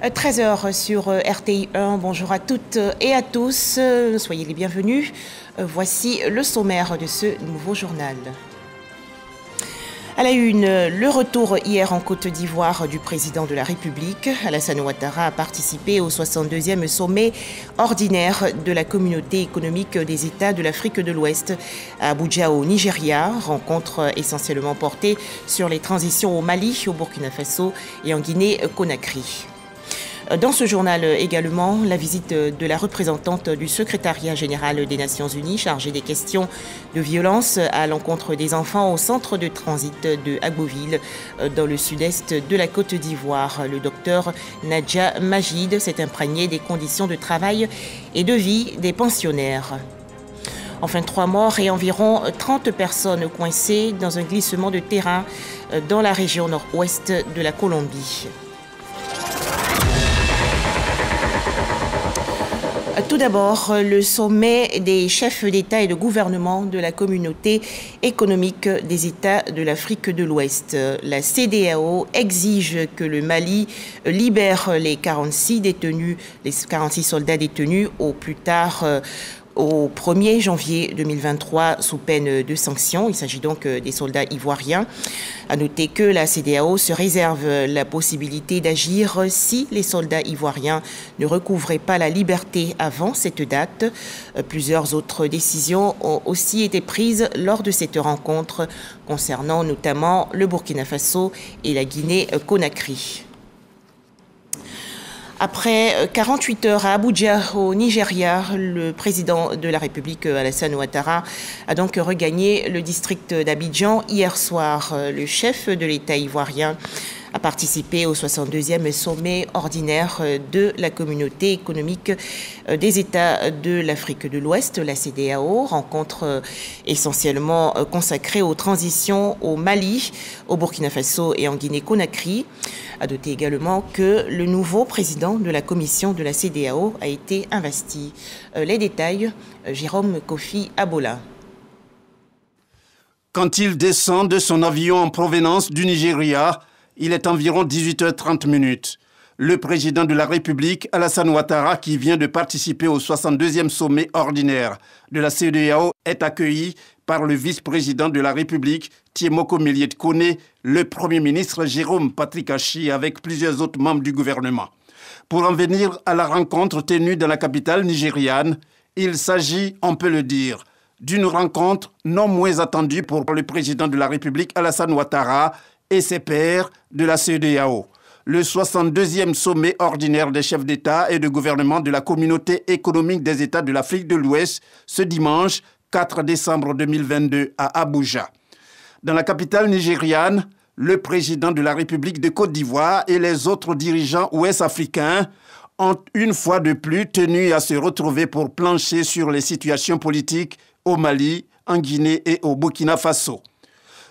13h sur RTI 1, bonjour à toutes et à tous, soyez les bienvenus. Voici le sommaire de ce nouveau journal. À la une, le retour hier en Côte d'Ivoire du président de la République. Alassane Ouattara a participé au 62e sommet ordinaire de la communauté économique des États de l'Afrique de l'Ouest à Abuja au Nigeria, rencontre essentiellement portée sur les transitions au Mali, au Burkina Faso et en Guinée-Conakry. Dans ce journal également, la visite de la représentante du secrétariat général des Nations Unies chargée des questions de violence à l'encontre des enfants au centre de transit de Agboville dans le sud-est de la Côte d'Ivoire. Le docteur Nadja Majid s'est imprégné des conditions de travail et de vie des pensionnaires. Enfin, 3 morts et environ 30 personnes coincées dans un glissement de terrain dans la région nord-ouest de la Colombie. Tout d'abord, le sommet des chefs d'État et de gouvernement de la communauté économique des États de l'Afrique de l'Ouest. La CEDEAO exige que le Mali libère les 46 soldats détenus au plus tard au 1er janvier 2023 sous peine de sanctions. Il s'agit donc des soldats ivoiriens. À noter que la CEDEAO se réserve la possibilité d'agir si les soldats ivoiriens ne recouvraient pas la liberté avant cette date. Plusieurs autres décisions ont aussi été prises lors de cette rencontre concernant notamment le Burkina Faso et la Guinée-Conakry. Après 48 heures à Abuja, au Nigeria, le président de la République, Alassane Ouattara, a donc regagné le district d'Abidjan hier soir. Le chef de l'État ivoirien a participé au 62e sommet ordinaire de la communauté économique des États de l'Afrique de l'Ouest, la CEDEAO, rencontre essentiellement consacrée aux transitions au Mali, au Burkina Faso et en Guinée-Conakry. À noter également que le nouveau président de la commission de la CEDEAO a été investi. Les détails, Jérôme Kofi Abola. Quand il descend de son avion en provenance du Nigeria, il est environ 18h30. Le président de la République, Alassane Ouattara, qui vient de participer au 62e sommet ordinaire de la CEDEAO, est accueilli par le vice-président de la République, Tiemoko Méliès-Koné, le Premier ministre Jérôme Patrick Achi, avec plusieurs autres membres du gouvernement. Pour en venir à la rencontre tenue dans la capitale nigériane, il s'agit, on peut le dire, d'une rencontre non moins attendue pour le président de la République, Alassane Ouattara, et ses pairs de la CEDEAO. Le 62e sommet ordinaire des chefs d'État et de gouvernement de la communauté économique des États de l'Afrique de l'Ouest, ce dimanche 4 décembre 2022 à Abuja. Dans la capitale nigériane, le président de la République de Côte d'Ivoire et les autres dirigeants ouest-africains ont une fois de plus tenu à se retrouver pour plancher sur les situations politiques au Mali, en Guinée et au Burkina Faso.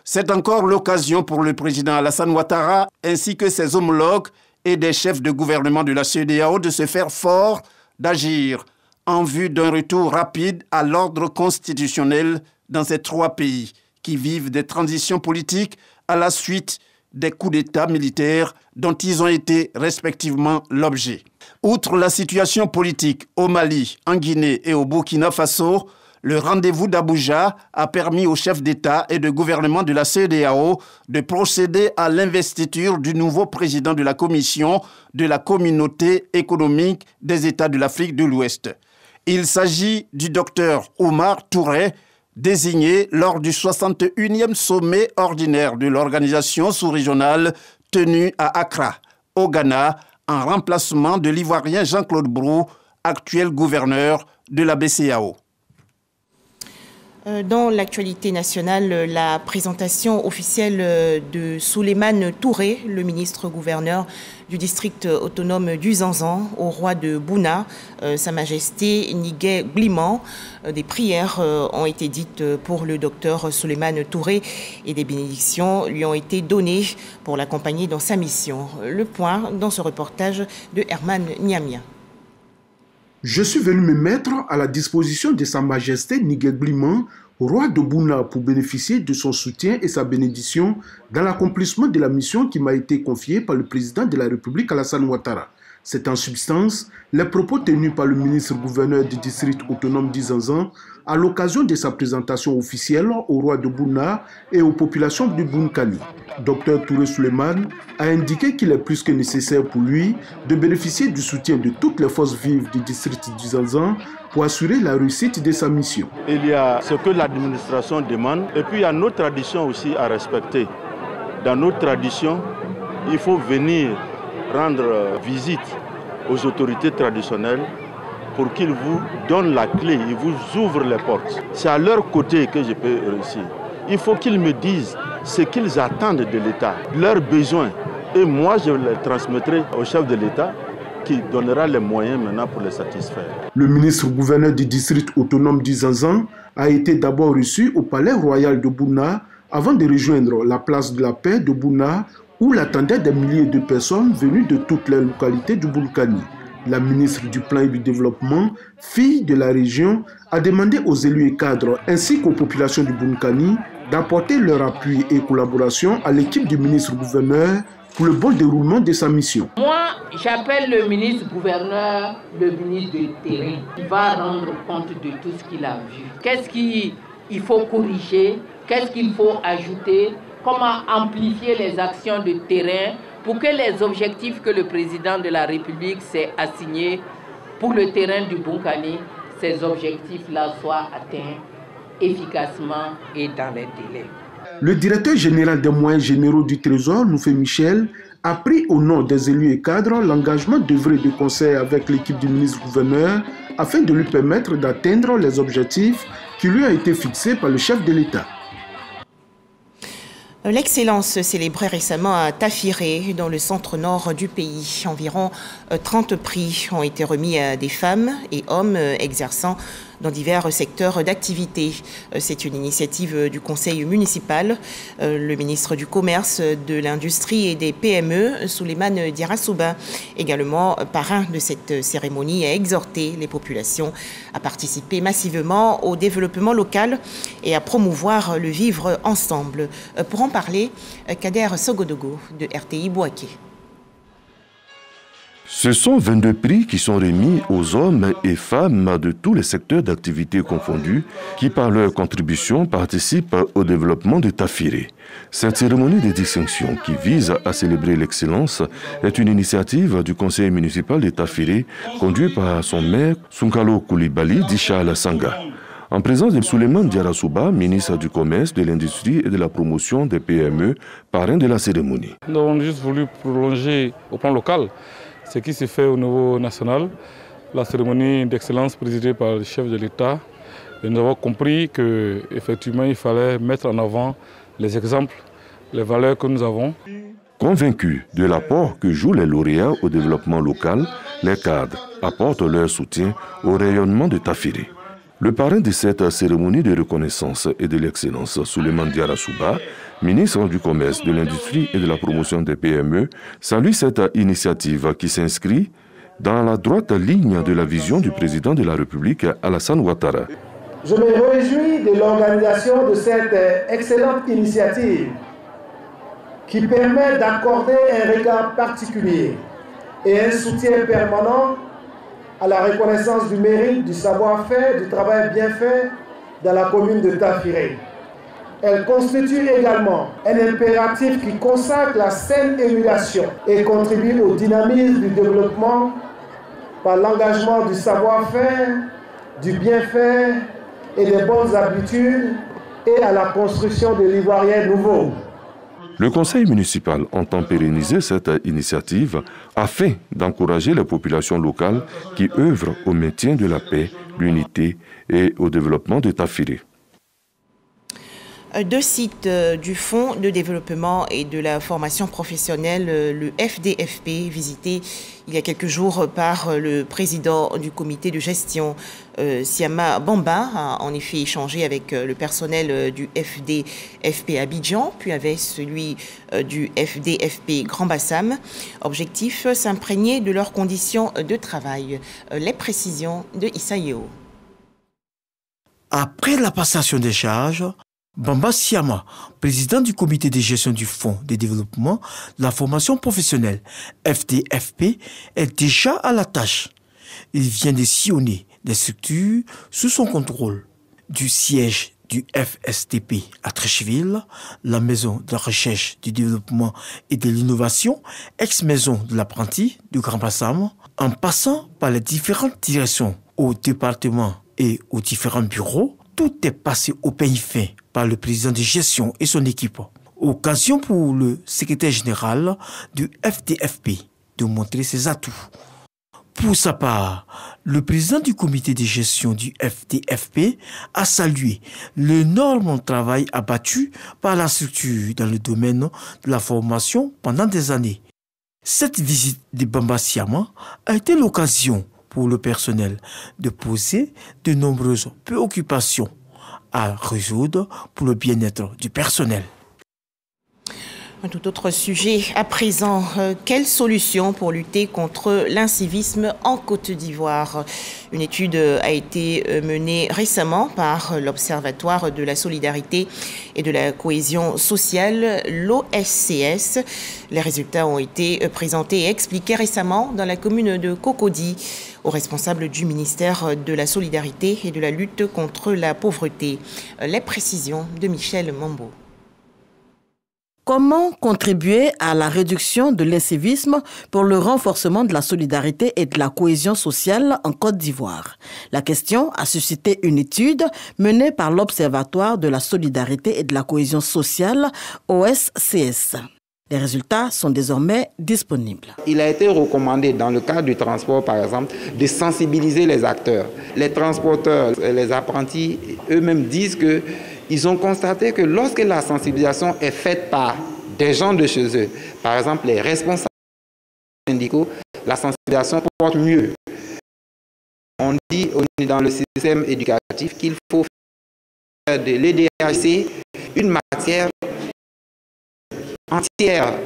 C'est encore l'occasion pour le président Alassane Ouattara ainsi que ses homologues et des chefs de gouvernement de la CEDEAO de se faire fort d'agir en vue d'un retour rapide à l'ordre constitutionnel dans ces 3 pays qui vivent des transitions politiques à la suite des coups d'État militaires dont ils ont été respectivement l'objet. Outre la situation politique au Mali, en Guinée et au Burkina Faso, le rendez-vous d'Abuja a permis aux chefs d'État et de gouvernement de la CEDEAO de procéder à l'investiture du nouveau président de la Commission de la communauté économique des États de l'Afrique de l'Ouest. Il s'agit du docteur Omar Touré, désigné lors du 61e sommet ordinaire de l'organisation sous-régionale tenu à Accra, au Ghana, en remplacement de l'Ivoirien Jean-Claude Brou, actuel gouverneur de la BCEAO. Dans l'actualité nationale, la présentation officielle de Souleymane Touré, le ministre-gouverneur du district autonome du Zanzan, au roi de Bouna, Sa Majesté Niguet Bliman. Des prières ont été dites pour le docteur Souleymane Touré et des bénédictions lui ont été données pour l'accompagner dans sa mission. Le point dans ce reportage de Herman Niamia. Je suis venu me mettre à la disposition de Sa Majesté Niguet Bliman roi de Bouna, pour bénéficier de son soutien et sa bénédiction dans l'accomplissement de la mission qui m'a été confiée par le président de la République Alassane Ouattara. C'est en substance les propos tenus par le ministre-gouverneur du district autonome d'Izanzan à l'occasion de sa présentation officielle au roi de Bouna et aux populations du Bounkani. Dr Touré Souleymane a indiqué qu'il est plus que nécessaire pour lui de bénéficier du soutien de toutes les forces vives du district d'Izanzan pour assurer la réussite de sa mission. Il y a ce que l'administration demande et puis il y a nos traditions aussi à respecter. Dans nos traditions, il faut venir rendre visite aux autorités traditionnelles pour qu'ils vous donnent la clé, ils vous ouvrent les portes. C'est à leur côté que je peux réussir. Il faut qu'ils me disent ce qu'ils attendent de l'État, leurs besoins. Et moi, je les transmettrai au chef de l'État qui donnera les moyens maintenant pour les satisfaire. Le ministre-gouverneur du district autonome d'Izanzan a été d'abord reçu au palais royal de Bouna avant de rejoindre la place de la paix de Bouna où l'attendaient des milliers de personnes venues de toutes les localités du Bounkani. La ministre du Plan et du Développement, fille de la région, a demandé aux élus et cadres ainsi qu'aux populations du Bounkani d'apporter leur appui et collaboration à l'équipe du ministre-gouverneur pour le bon déroulement de sa mission. Moi, j'appelle le ministre-gouverneur le ministre de terrain. Il va rendre compte de tout ce qu'il a vu. Qu'est-ce qu'il faut corriger? Qu'est-ce qu'il faut ajouter? Comment amplifier les actions de terrain pour que les objectifs que le président de la République s'est assignés pour le terrain du Bounkani, ces objectifs-là soient atteints efficacement et dans les délais. Le directeur général des moyens généraux du Trésor, Noufé Michel, a pris au nom des élus et cadres l'engagement d'œuvrer de concert avec l'équipe du ministre-gouverneur afin de lui permettre d'atteindre les objectifs qui lui ont été fixés par le chef de l'État. L'excellence célébrée récemment à Tafiré, dans le centre-nord du pays. Environ 30 prix ont été remis à des femmes et hommes exerçant dans divers secteurs d'activité. C'est une initiative du conseil municipal. Le ministre du Commerce, de l'Industrie et des PME, Souleymane Diarra-Souba, également parrain de cette cérémonie, a exhorté les populations à participer massivement au développement local et à promouvoir le vivre ensemble. Pour en parler, Kader Sogodogo de RTI Bouaké. Ce sont 22 prix qui sont remis aux hommes et femmes de tous les secteurs d'activité confondus qui, par leur contribution, participent au développement de Tafiré. Cette cérémonie de distinction qui vise à célébrer l'excellence est une initiative du conseil municipal de Tafiré conduit par son maire Sunkalo Koulibaly Disha Alassanga. En présence de Souleymane Diarra-Souba, ministre du Commerce, de l'Industrie et de la Promotion des PME, parrain de la cérémonie. Nous avons juste voulu prolonger au plan local ce qui s'est fait au niveau national, la cérémonie d'excellence présidée par le chef de l'État. Et nous avons compris qu'effectivement, il fallait mettre en avant les exemples, les valeurs que nous avons. Convaincus de l'apport que jouent les lauréats au développement local, les cadres apportent leur soutien au rayonnement de Tafiré. Le parrain de cette cérémonie de reconnaissance et de l'excellence, Souleymane Diarra-Souba, ministre du Commerce, de l'Industrie et de la Promotion des PME, salue cette initiative qui s'inscrit dans la droite ligne de la vision du président de la République, Alassane Ouattara. Je me réjouis de l'organisation de cette excellente initiative qui permet d'accorder un regard particulier et un soutien permanent à la reconnaissance du mérite, du savoir-faire, du travail bien fait dans la commune de Tafiré. Elle constitue également un impératif qui consacre la saine émulation et contribue au dynamisme du développement par l'engagement du savoir-faire, du bien-faire et des bonnes habitudes et à la construction de l'ivoirien nouveau. Le conseil municipal entend pérenniser cette initiative afin d'encourager les populations locales qui œuvrent au maintien de la paix, l'unité et au développement de Tafiré. Deux sites du Fonds de développement et de la formation professionnelle, le FDFP, visité il y a quelques jours par le président du comité de gestion, Siama Bamba, a en effet échangé avec le personnel du FDFP Abidjan, puis avec celui du FDFP Grand Bassam. Objectif, s'imprégner de leurs conditions de travail. Les précisions de Issa Yeo. Après la passation des charges, Bamba Siama, président du comité de gestion du Fonds de développement de la formation professionnelle FDFP, est déjà à la tâche. Il vient de sillonner des structures sous son contrôle, du siège du FSTP à Treichville, la maison de la recherche, du développement et de l'innovation, ex-maison de l'apprenti du Grand Bassam, en passant par les différentes directions au département et aux différents bureaux. Tout est passé au peigne fin par le président de gestion et son équipe. Occasion pour le secrétaire général du FDFP de montrer ses atouts. Pour sa part, le président du comité de gestion du FDFP a salué l'énorme travail abattu par la structure dans le domaine de la formation pendant des années. Cette visite de Bamba Siama a été l'occasion pour le personnel de poser de nombreuses préoccupations à résoudre pour le bien-être du personnel. Un tout autre sujet à présent. Quelle solution pour lutter contre l'incivisme en Côte d'Ivoire? Une étude a été menée récemment par l'Observatoire de la solidarité et de la cohésion sociale, l'OSCS. Les résultats ont été présentés et expliqués récemment dans la commune de Cocody aux responsables du ministère de la Solidarité et de la lutte contre la pauvreté. Les précisions de Michel Mambo. Comment contribuer à la réduction de l'incivisme pour le renforcement de la solidarité et de la cohésion sociale en Côte d'Ivoire? La question a suscité une étude menée par l'Observatoire de la solidarité et de la cohésion sociale, OSCS. Les résultats sont désormais disponibles. Il a été recommandé dans le cadre du transport, par exemple, de sensibiliser les acteurs. Les transporteurs, les apprentis eux-mêmes disent que ils ont constaté que lorsque la sensibilisation est faite par des gens de chez eux, par exemple les responsables syndicaux, la sensibilisation porte mieux. On dit dans le système éducatif qu'il faut faire de l'EDHC une matière entière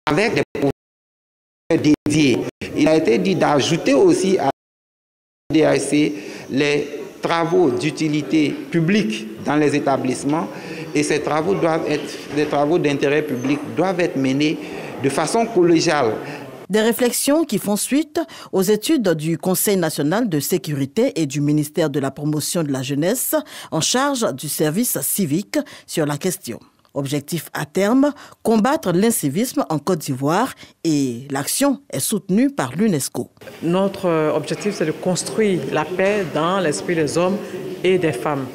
avec des professeurs dédiés. Il a été dit d'ajouter aussi à l'EDHC les travaux d'utilité publique dans les établissements, et ces travaux doivent être des travaux d'intérêt public, doivent être menés de façon collégiale. Des réflexions qui font suite aux études du Conseil national de sécurité et du ministère de la promotion de la jeunesse en charge du service civique sur la question. Objectif à terme, combattre l'incivisme en Côte d'Ivoire, et l'action est soutenue par l'UNESCO. Notre objectif, c'est de construire la paix dans l'esprit des hommes et des femmes.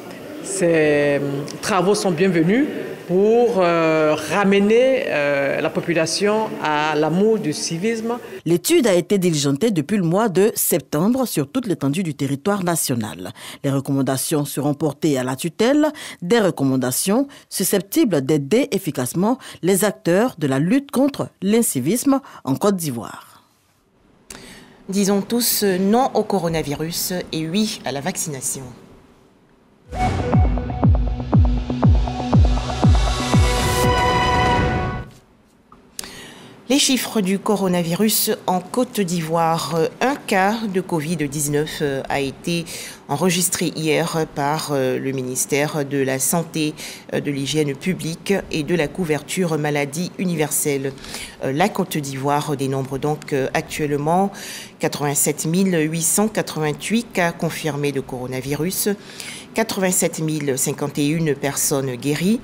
Ces travaux sont bienvenus pour ramener la population à l'amour du civisme. L'étude a été diligentée depuis le mois de septembre sur toute l'étendue du territoire national. Les recommandations seront portées à la tutelle, des recommandations susceptibles d'aider efficacement les acteurs de la lutte contre l'incivisme en Côte d'Ivoire. Disons tous non au coronavirus et oui à la vaccination. Les chiffres du coronavirus en Côte d'Ivoire. Un cas de Covid-19 a été enregistré hier par le ministère de la Santé, de l'Hygiène publique et de la couverture maladie universelle. La Côte d'Ivoire dénombre donc actuellement 87 888 cas confirmés de coronavirus, 87 051 personnes guéries,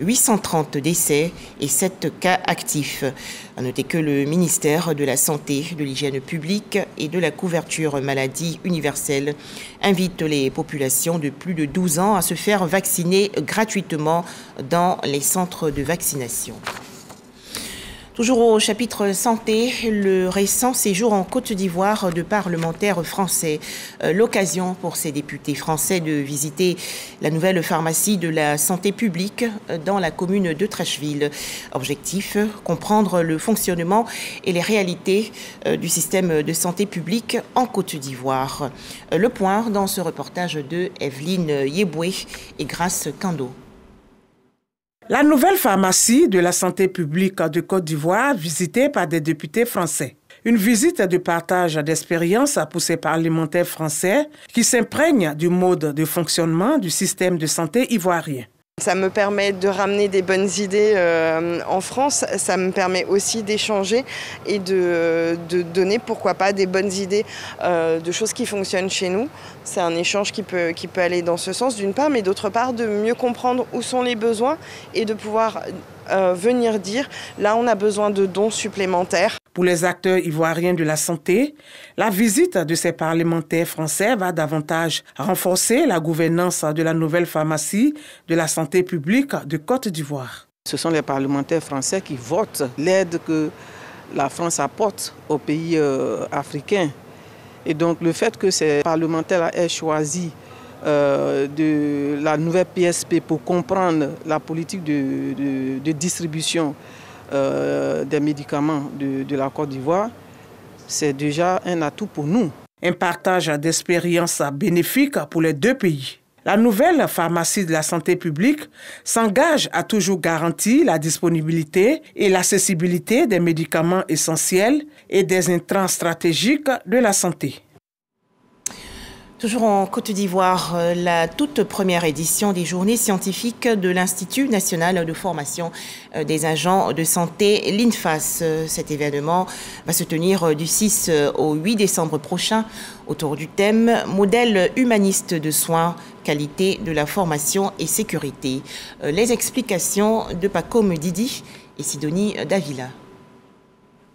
830 décès et 7 cas actifs. À noter que le ministère de la Santé, de l'Hygiène publique et de la couverture maladie universelle invite les populations de plus de 12 ans à se faire vacciner gratuitement dans les centres de vaccination. Toujours au chapitre santé, le récent séjour en Côte d'Ivoire de parlementaires français. L'occasion pour ces députés français de visiter la nouvelle pharmacie de la santé publique dans la commune de Treichville. Objectif, comprendre le fonctionnement et les réalités du système de santé publique en Côte d'Ivoire. Le point dans ce reportage de Evelyne Yeboué et Grace Kando. La nouvelle pharmacie de la santé publique de Côte d'Ivoire, visitée par des députés français. Une visite de partage d'expérience pour ces parlementaires français qui s'imprègnent du mode de fonctionnement du système de santé ivoirien. Ça me permet de ramener des bonnes idées en France, ça me permet aussi d'échanger et de donner, pourquoi pas, des bonnes idées de choses qui fonctionnent chez nous. C'est un échange qui peut aller dans ce sens d'une part, mais d'autre part de mieux comprendre où sont les besoins et de pouvoir venir dire là on a besoin de dons supplémentaires. Pour les acteurs ivoiriens de la santé, la visite de ces parlementaires français va davantage renforcer la gouvernance de la nouvelle pharmacie de la santé publique de Côte d'Ivoire. Ce sont les parlementaires français qui votent l'aide que la France apporte aux pays africains. Et donc le fait que ces parlementaires aient choisi de la nouvelle PSP pour comprendre la politique de distribution des médicaments de la Côte d'Ivoire, c'est déjà un atout pour nous. Un partage d'expériences bénéfique pour les deux pays. La nouvelle pharmacie de la santé publique s'engage à toujours garantir la disponibilité et l'accessibilité des médicaments essentiels et des intrants stratégiques de la santé. Toujours en Côte d'Ivoire, la toute première édition des journées scientifiques de l'Institut national de formation des agents de santé, l'INFAS. Cet événement va se tenir du 6 au 8 décembre prochain autour du thème « Modèle humaniste de soins, qualité de la formation et sécurité ». Les explications de Paco Medidi et Sidonie Davila.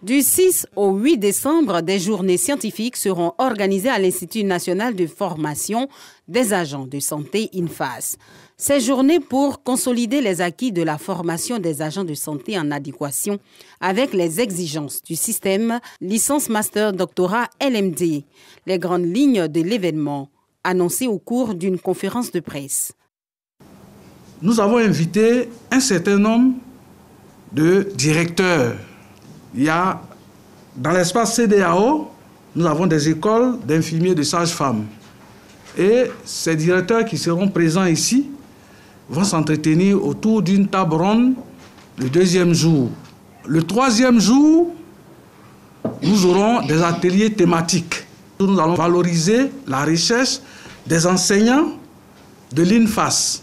Du 6 au 8 décembre, des journées scientifiques seront organisées à l'Institut national de formation des agents de santé INFAS. Ces journées pour consolider les acquis de la formation des agents de santé en adéquation avec les exigences du système licence master doctorat LMD. Les grandes lignes de l'événement annoncées au cours d'une conférence de presse. Nous avons invité un certain nombre de directeurs. Il y a, dans l'espace CDAO, nous avons des écoles d'infirmiers, de sages-femmes. Et ces directeurs qui seront présents ici vont s'entretenir autour d'une table ronde le deuxième jour. Le troisième jour, nous aurons des ateliers thématiques. Nous allons valoriser la recherche des enseignants de l'INFAS.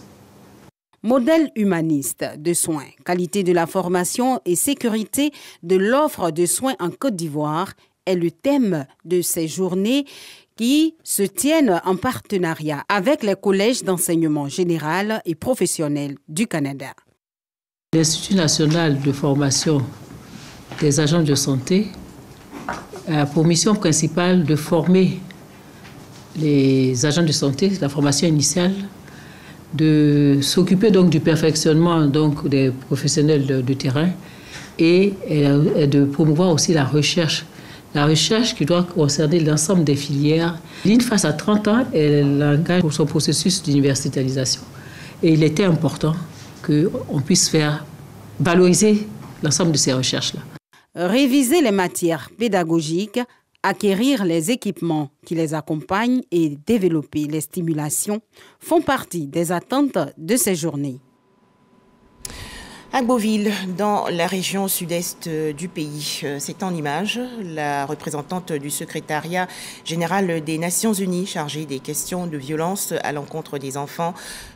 Modèle humaniste de soins, qualité de la formation et sécurité de l'offre de soins en Côte d'Ivoire est le thème de ces journées qui se tiennent en partenariat avec les collèges d'enseignement général et professionnel du Canada. L'Institut national de formation des agents de santé a pour mission principale de former les agents de santé, la formation initiale, de s'occuper donc du perfectionnement donc des professionnels de terrain et de promouvoir aussi la recherche qui doit concerner l'ensemble des filières. L'INFAS a 30 ans, elle engage pour son processus d'universitalisation. Et il était important qu'on puisse faire valoriser l'ensemble de ces recherches-là. Réviser les matières pédagogiques, acquérir les équipements qui les accompagnent et développer les stimulations font partie des attentes de ces journées. À Beauville, dans la région sud-est du pays, c'est en image la représentante du secrétariat général des Nations Unies chargée des questions de violence à l'encontre des enfants.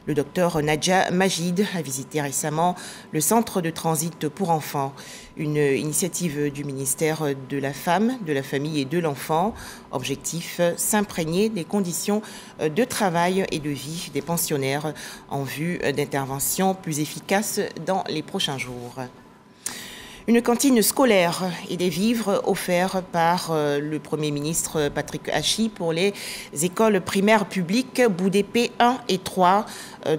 Le docteur Nadja Majid a visité récemment le centre de transit pour enfants, une initiative du ministère de la Femme, de la Famille et de l'Enfant. Objectif, s'imprégner des conditions de travail et de vie des pensionnaires en vue d'interventions plus efficaces dans les prochains jours. Une cantine scolaire et des vivres offerts par le Premier ministre Patrick Hachi pour les écoles primaires publiques Boudépé 1 et 3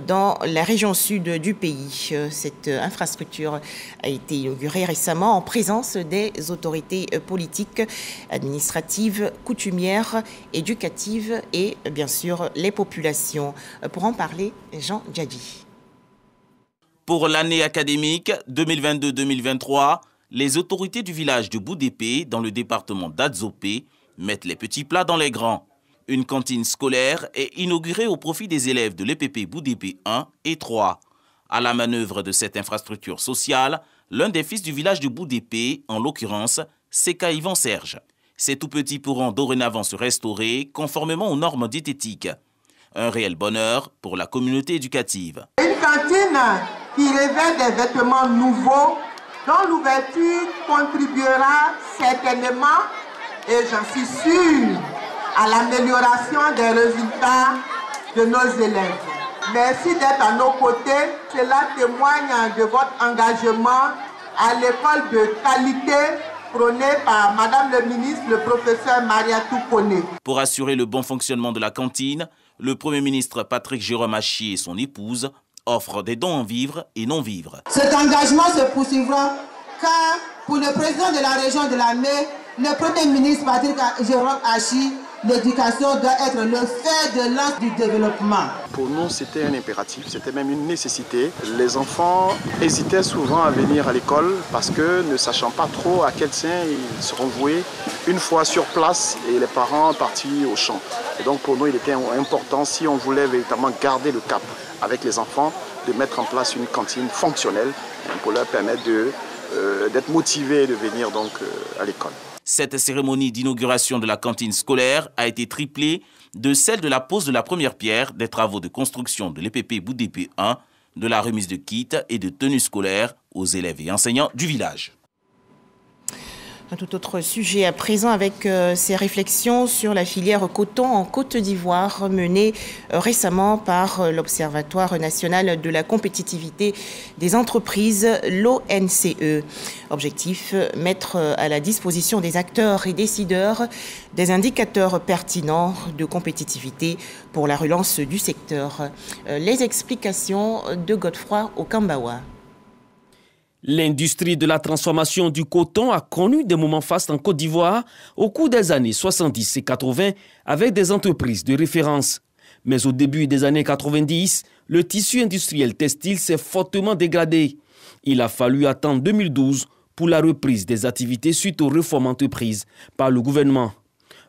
dans la région sud du pays. Cette infrastructure a été inaugurée récemment en présence des autorités politiques, administratives, coutumières, éducatives et bien sûr les populations. Pour en parler, Jean Djadji. Pour l'année académique 2022-2023, les autorités du village de Boudépé, dans le département d'Adzopé, mettent les petits plats dans les grands. Une cantine scolaire est inaugurée au profit des élèves de l'EPP Boudépé 1 et 3. À la manœuvre de cette infrastructure sociale, l'un des fils du village de Boudépé, en l'occurrence Seka Yvan Serge. Ces tout-petits pourront dorénavant se restaurer conformément aux normes diététiques. Un réel bonheur pour la communauté éducative. Une cantine qui revêt des vêtements nouveaux dont l'ouverture contribuera certainement, et j'en suis sûre, à l'amélioration des résultats de nos élèves. Merci d'être à nos côtés. Cela témoigne de votre engagement à l'école de qualité prônée par Madame le ministre, le professeur Mariatou Koné. Pour assurer le bon fonctionnement de la cantine, le Premier ministre Patrick Jérôme Hachier et son épouse offrent des dons en vivres et non-vivres. Cet engagement se poursuivra car pour le président de la région de la Mer, le Premier ministre Patrick Jérôme Hachier, l'éducation doit être le fer de lance du développement. Pour nous, c'était un impératif, c'était même une nécessité. Les enfants hésitaient souvent à venir à l'école parce que ne sachant pas trop à quel sein ils seront voués une fois sur place et les parents partis au champ. Et donc pour nous, il était important, si on voulait véritablement garder le cap avec les enfants, de mettre en place une cantine fonctionnelle pour leur permettre d'être motivés de venir donc à l'école. Cette cérémonie d'inauguration de la cantine scolaire a été triplée de celle de la pose de la première pierre des travaux de construction de l'EPP Boudépé 1, de la remise de kits et de tenues scolaires aux élèves et enseignants du village. Un tout autre sujet à présent avec ces réflexions sur la filière coton en Côte d'Ivoire menées récemment par l'Observatoire national de la compétitivité des entreprises, l'ONCE. Objectif, mettre à la disposition des acteurs et décideurs des indicateurs pertinents de compétitivité pour la relance du secteur. Les explications de Godefroy Okambawa. L'industrie de la transformation du coton a connu des moments fastes en Côte d'Ivoire au cours des années 70 et 80 avec des entreprises de référence. Mais au début des années 90, le tissu industriel textile s'est fortement dégradé. Il a fallu attendre 2012 pour la reprise des activités suite aux réformes entreprises par le gouvernement.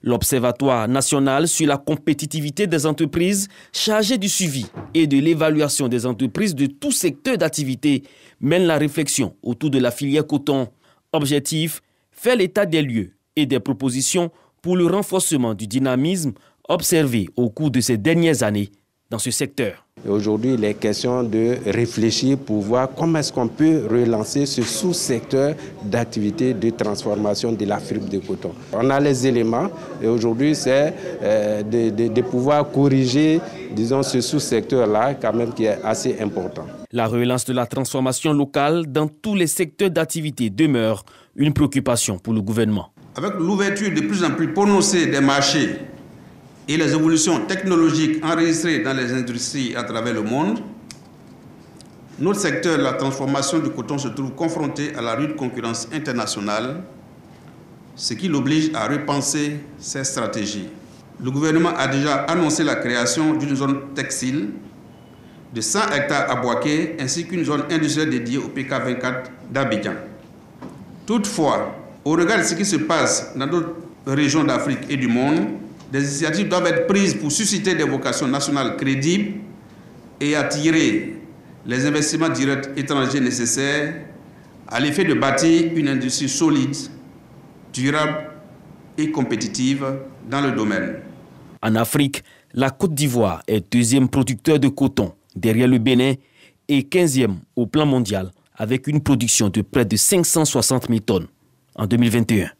L'Observatoire national sur la compétitivité des entreprises, chargé du suivi et de l'évaluation des entreprises de tout secteur d'activité, mène la réflexion autour de la filière coton. Objectif, faire l'état des lieux et des propositions pour le renforcement du dynamisme observé au cours de ces dernières années dans ce secteur. Aujourd'hui, il est question de réfléchir pour voir comment est-ce qu'on peut relancer ce sous-secteur d'activité de transformation de la fibre de coton. On a les éléments et aujourd'hui, c'est de pouvoir corriger, disons, ce sous-secteur-là quand même qui est assez important. La relance de la transformation locale dans tous les secteurs d'activité demeure une préoccupation pour le gouvernement. Avec l'ouverture de plus en plus prononcée des marchés et les évolutions technologiques enregistrées dans les industries à travers le monde, notre secteur de la transformation du coton se trouve confronté à la rude concurrence internationale, ce qui l'oblige à repenser ses stratégies. Le gouvernement a déjà annoncé la création d'une zone textile de 100 hectares à Boaké ainsi qu'une zone industrielle dédiée au PK24 d'Abidjan. Toutefois, au regard de ce qui se passe dans d'autres régions d'Afrique et du monde, des initiatives doivent être prises pour susciter des vocations nationales crédibles et attirer les investissements directs étrangers nécessaires à l'effet de bâtir une industrie solide, durable et compétitive dans le domaine. En Afrique, la Côte d'Ivoire est deuxième producteur de coton derrière le Bénin et 15e au plan mondial avec une production de près de 560 000 tonnes en 2021.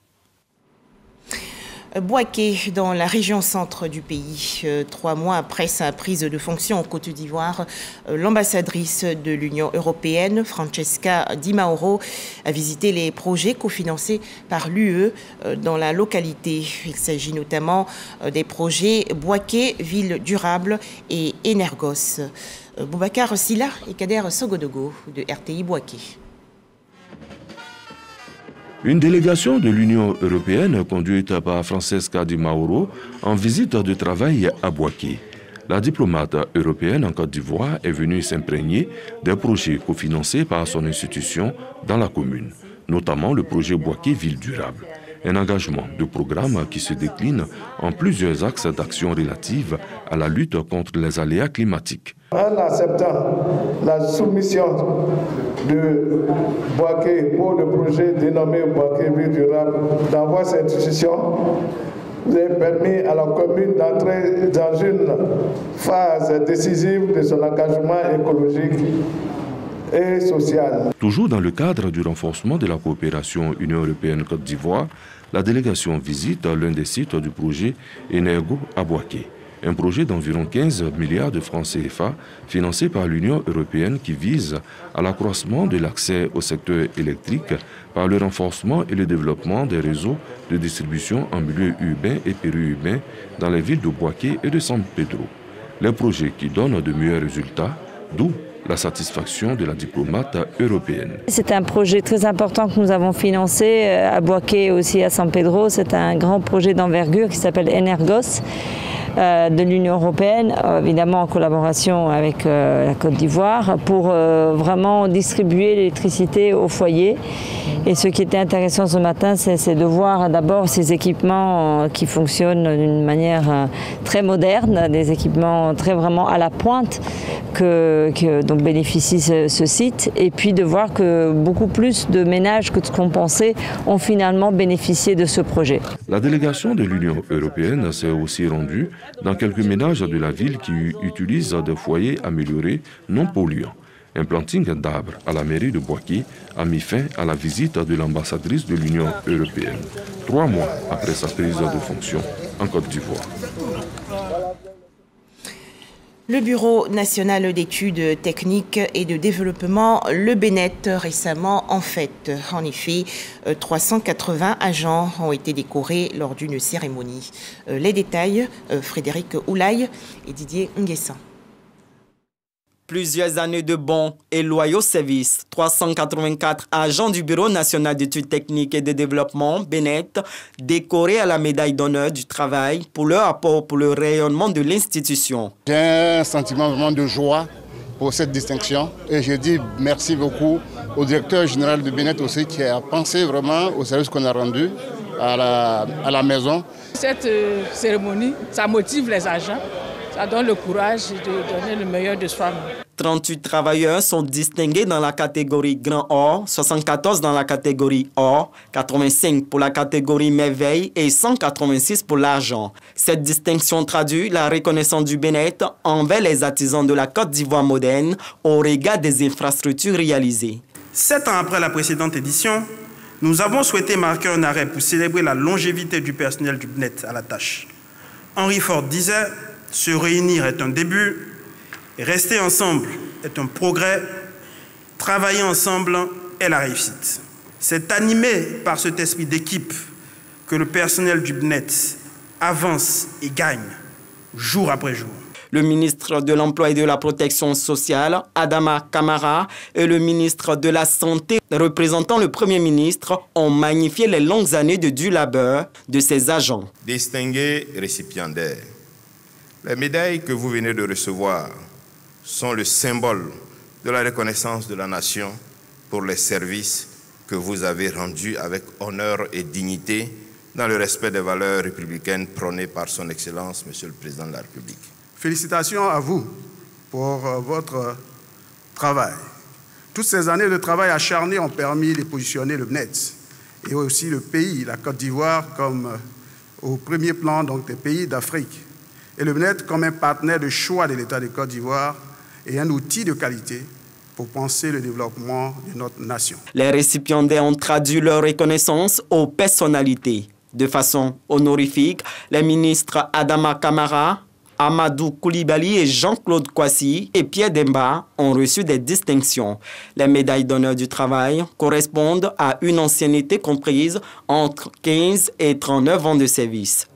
Boaké, dans la région centre du pays. 3 mois après sa prise de fonction en Côte d'Ivoire, l'ambassadrice de l'Union européenne, Francesca Di Mauro, a visité les projets cofinancés par l'UE dans la localité. Il s'agit notamment des projets Boaké, Ville durable et Energos. Boubacar Silla et Kader Sogodogo de RTI Boaké. Une délégation de l'Union européenne conduite par Francesca Di Mauro en visite de travail à Boaké. La diplomate européenne en Côte d'Ivoire est venue s'imprégner des projets cofinancés par son institution dans la commune, notamment le projet Boaké Ville durable. Un engagement de programme qui se décline en plusieurs axes d'action relatives à la lutte contre les aléas climatiques. En acceptant la soumission de Bouaké pour le projet dénommé Bouaké Vie Durable dans vos institutions, vous avez permis à la commune d'entrer dans une phase décisive de son engagement écologique et social. Toujours dans le cadre du renforcement de la coopération Union européenne-Côte d'Ivoire, la délégation visite l'un des sites du projet Energo à Bouaké. Un projet d'environ 15 milliards de francs CFA financé par l'Union européenne qui vise à l'accroissement de l'accès au secteur électrique par le renforcement et le développement des réseaux de distribution en milieu urbain et périurbain dans les villes de Bouaké et de San Pedro. Les projets qui donnent de meilleurs résultats, d'où la satisfaction de la diplomate européenne. C'est un projet très important que nous avons financé à Bouaké et aussi à San Pedro. C'est un grand projet d'envergure qui s'appelle Energos de l'Union européenne, évidemment en collaboration avec la Côte d'Ivoire, pour vraiment distribuer l'électricité aux foyers. Et ce qui était intéressant ce matin, c'est de voir d'abord ces équipements qui fonctionnent d'une manière très moderne, des équipements très vraiment à la pointe dont bénéficie ce site, et puis de voir que beaucoup plus de ménages que ce qu'on pensait ont finalement bénéficié de ce projet. La délégation de l'Union européenne s'est aussi rendue dans quelques ménages de la ville qui utilisent des foyers améliorés non polluants. Un planting d'arbres à la mairie de Bouaké a mis fin à la visite de l'ambassadrice de l'Union européenne, 3 mois après sa prise de fonction en Côte d'Ivoire. Le Bureau national d'études techniques et de développement, le BNET, récemment en fête. En effet, 380 agents ont été décorés lors d'une cérémonie. Les détails, Frédéric Oulaye et Didier Nguessan. Plusieurs années de bons et loyaux services, 384 agents du Bureau national d'études techniques et de développement, BNET, décorés à la médaille d'honneur du travail pour leur apport pour le rayonnement de l'institution. J'ai un sentiment vraiment de joie pour cette distinction et je dis merci beaucoup au directeur général de BNET aussi qui a pensé vraiment au service qu'on a rendu à la maison. Cette cérémonie, ça motive les agents. Ça donne le courage de donner le meilleur de soi-même. 38 travailleurs sont distingués dans la catégorie Grand Or, 74 dans la catégorie Or, 85 pour la catégorie Merveille et 186 pour l'argent. Cette distinction traduit la reconnaissance du BNET envers les artisans de la Côte d'Ivoire moderne au regard des infrastructures réalisées. 7 ans après la précédente édition, nous avons souhaité marquer un arrêt pour célébrer la longévité du personnel du BNET à la tâche. Henry Ford disait: se réunir est un début, rester ensemble est un progrès, travailler ensemble est la réussite. C'est animé par cet esprit d'équipe que le personnel du BNET avance et gagne jour après jour. Le ministre de l'Emploi et de la Protection sociale, Adama Kamara, et le ministre de la Santé, représentant le Premier ministre, ont magnifié les longues années de dur labeur de ces agents. Distingués récipiendaires, les médailles que vous venez de recevoir sont le symbole de la reconnaissance de la nation pour les services que vous avez rendus avec honneur et dignité dans le respect des valeurs républicaines prônées par son Excellence, Monsieur le Président de la République. Félicitations à vous pour votre travail. Toutes ces années de travail acharné ont permis de positionner le BNET et aussi le pays, la Côte d'Ivoire, comme au premier plan donc, des pays d'Afrique. Et le BNET comme un partenaire de choix de l'État de Côte d'Ivoire et un outil de qualité pour penser le développement de notre nation. Les récipiendaires ont traduit leur reconnaissance aux personnalités. De façon honorifique, les ministres Adama Kamara, Amadou Koulibaly et Jean-Claude Kwasi et Pierre Demba ont reçu des distinctions. Les médailles d'honneur du travail correspondent à une ancienneté comprise entre 15 et 39 ans de service.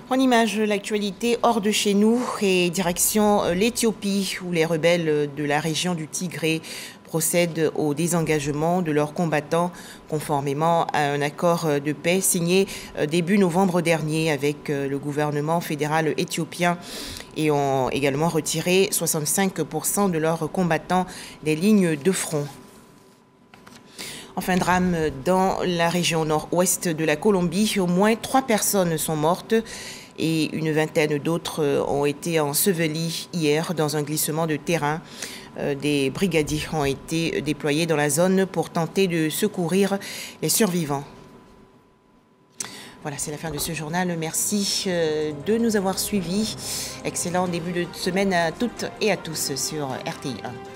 En image, l'actualité hors de chez nous et direction l'Éthiopie où les rebelles de la région du Tigré procèdent au désengagement de leurs combattants conformément à un accord de paix signé début novembre dernier avec le gouvernement fédéral éthiopien et ont également retiré 65% de leurs combattants des lignes de front. Enfin, drame dans la région nord-ouest de la Colombie. Au moins 3 personnes sont mortes et une vingtaine d'autres ont été ensevelies hier dans un glissement de terrain. Des brigadiers ont été déployés dans la zone pour tenter de secourir les survivants. Voilà, c'est la fin de ce journal. Merci de nous avoir suivis. Excellent début de semaine à toutes et à tous sur RTI 1.